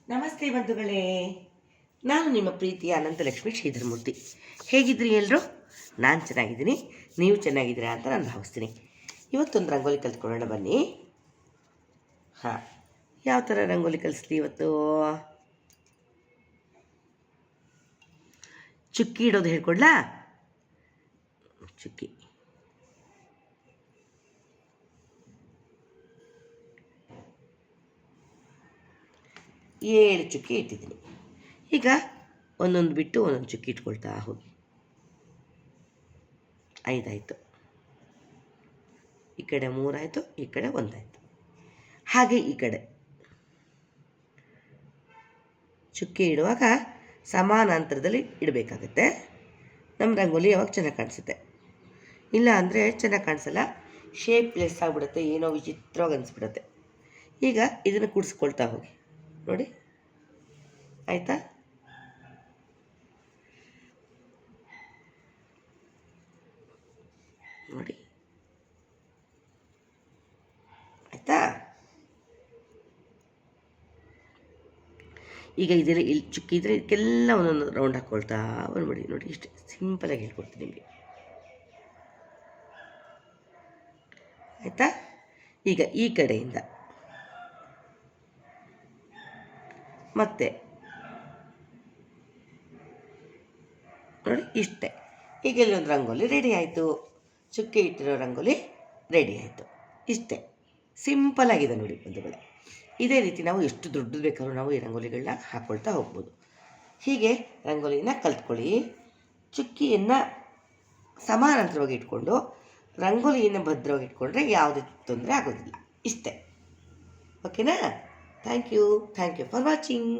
ನಮಸ್ತೆ ಬಂಧುಗಳೇ, ನಾನು ನಿಮ್ಮ ಪ್ರೀತಿಯ ಅನಂತಲಕ್ಷ್ಮಿ ಶ್ರೀಧರಮೂರ್ತಿ. ಹೇಗಿದ್ರಿ ಎಲ್ಲರೂ? ನಾನು ಚೆನ್ನಾಗಿದ್ದೀನಿ, ನೀವು ಚೆನ್ನಾಗಿದ್ದೀರಾ ಅಂತ ನಾನು ಭಾವಿಸ್ತೀನಿ. ಇವತ್ತೊಂದು ರಂಗೋಲಿ ಕಲ್ತ್ಕೊಳ್ಳೋಣ ಬನ್ನಿ. ಹಾಂ, ಯಾವ ಥರ ರಂಗೋಲಿ ಕಲಿಸ್ಲಿ ಇವತ್ತು? ಚುಕ್ಕಿ ಇಡೋದು ಹೇಳ್ಕೊಡ್ಲಾ? ಚುಕ್ಕಿ 7 ಚುಕ್ಕಿ ಇಟ್ಟಿದ್ದೀನಿ. ಈಗ ಒಂದೊಂದು ಬಿಟ್ಟು ಒಂದೊಂದು ಚುಕ್ಕಿ ಇಟ್ಕೊಳ್ತಾ ಹೋಗಿ. 5 ಆಯಿತು, ಈ ಕಡೆ 3 ಆಯಿತು, ಈ ಕಡೆ 1 ಆಯಿತು. ಹಾಗೆ ಈ ಕಡೆ ಚುಕ್ಕಿ ಇಡುವಾಗ ಸಮಾನಾಂತರದಲ್ಲಿ ಇಡಬೇಕಾಗತ್ತೆ. ನಮ್ಮ ರಂಗೋಲಿ ಯಾವಾಗ ಚೆನ್ನಾಗಿ ಕಾಣಿಸುತ್ತೆ. ಇಲ್ಲ ಅಂದರೆ ಚೆನ್ನಾಗಿ ಕಾಣಿಸಲ್ಲ, ಶೇಪ್ಲೆಸ್ ಆಗಿಬಿಡುತ್ತೆ, ಏನೋ ವಿಚಿತ್ರವಾಗಿ ಅನಿಸ್ಬಿಡುತ್ತೆ. ಈಗ ಇದನ್ನು ಕೂಡಿಸ್ಕೊಳ್ತಾ ಹೋಗಿ. ನೋಡಿ, ಆಯಿತಾ? ನೋಡಿ, ಆಯಿತಾ? ಈಗ ಇದೆಲ್ಲ ಇಲ್ಲಿ ಚುಕ್ಕಿ ಇದ್ದರೆ ಇದಕ್ಕೆಲ್ಲ ಒಂದೊಂದು ರೌಂಡ್ ಹಾಕ್ಕೊಳ್ತಾ ಬಂದ್ಬಿಡಿ. ನೋಡಿ, ಇಷ್ಟೇ ಸಿಂಪಲಾಗಿ ಹೇಳ್ಕೊಡ್ತೀನಿ ನಿಮಗೆ, ಆಯಿತಾ? ಈಗ ಈ ಕಡೆಯಿಂದ ಮತ್ತೆ ನೋಡಿ, ಇಷ್ಟೇ. ಈಗ ಇಲ್ಲೊಂದು ರಂಗೋಲಿ ರೆಡಿ ಆಯಿತು, ಚುಕ್ಕಿ ಇಟ್ಟಿರೋ ರಂಗೋಲಿ ರೆಡಿ ಆಯಿತು. ಇಷ್ಟೇ ಸಿಂಪಲಾಗಿದೆ ನೋಡಿ ಬಂಧುಗಳೇ. ಇದೇ ರೀತಿ ನಾವು ಎಷ್ಟು ದೊಡ್ಡದು ಬೇಕಾದ್ರೂ ನಾವು ಈ ರಂಗೋಲಿಗಳನ್ನ ಹಾಕ್ಕೊಳ್ತಾ ಹೋಗ್ಬೋದು. ಹೀಗೆ ರಂಗೋಲಿನ ಕಲ್ತ್ಕೊಳ್ಳಿ. ಚುಕ್ಕಿಯನ್ನು ಸಮಾನಾಂತರವಾಗಿ ಇಟ್ಕೊಂಡು ರಂಗೋಲಿಯನ್ನು ಭದ್ರವಾಗಿ ಇಟ್ಕೊಂಡ್ರೆ ಯಾವುದೇ ತೊಂದರೆ ಆಗೋದಿಲ್ಲ. ಇಷ್ಟೇ, ಓಕೆನಾ? Thank you for watching.